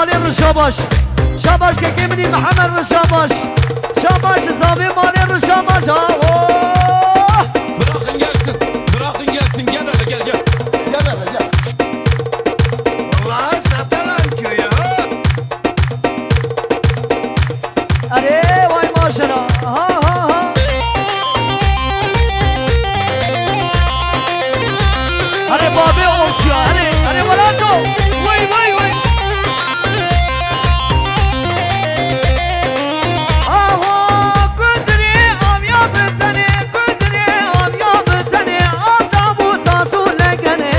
مالي رشاباش شاباش كيمني محمد رشاباش شاباش زابي مالي رشاباش Bırakın gelsin. Bırakın gelsin. Gel hele gel gel. Gel hele gel. Vallahi sataran köyü ha. अरे वाई माशाल्लाह हा हा हा अरे बाबे ओछिया अरे बड़ा तो वही वही वही आहो कुदरे आमियाब तने कुदरे आमियाब तने आता बुता सुलगने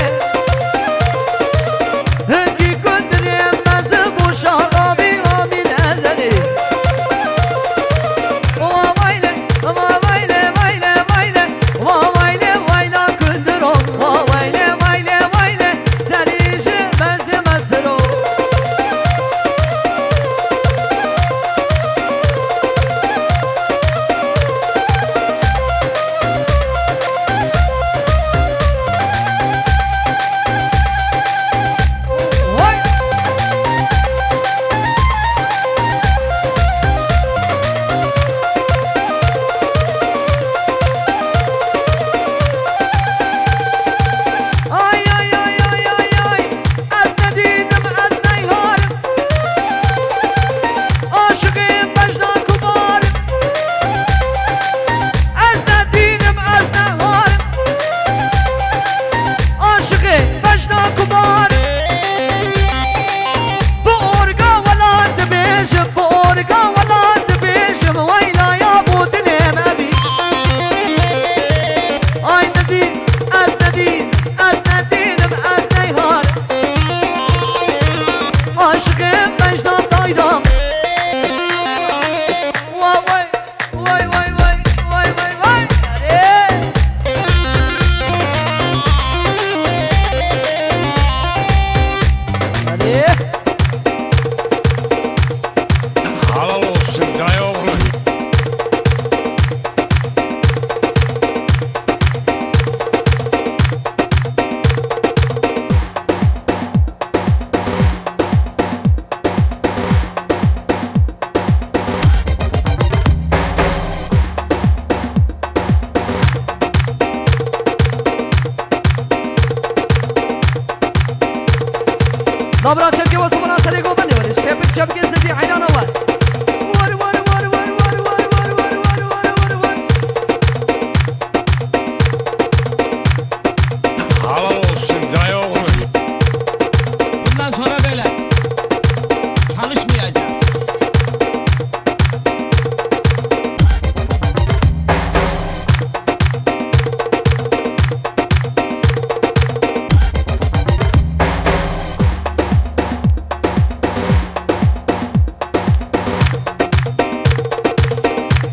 की कुदरे मजबू शागाबी आमिन अदने Halal olsun dayı oğlu. Dobra, szybkie łosy na starego będzie, szybkie sypie, ajna nowa. Halal olsun dayı oğlu. Bundan sonra böyle. Çalışmayacağım.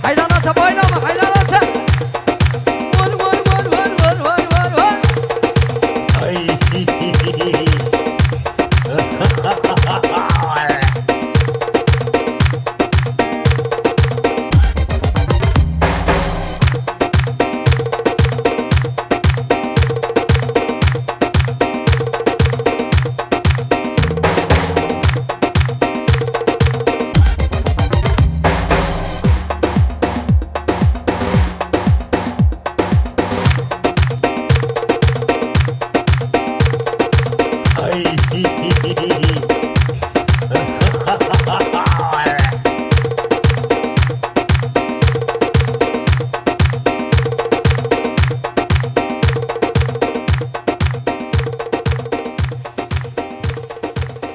Hayranata bayrama, hayranata. Ay.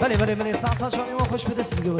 بله بله بله ساعت شانی ما خوش بدست دیگه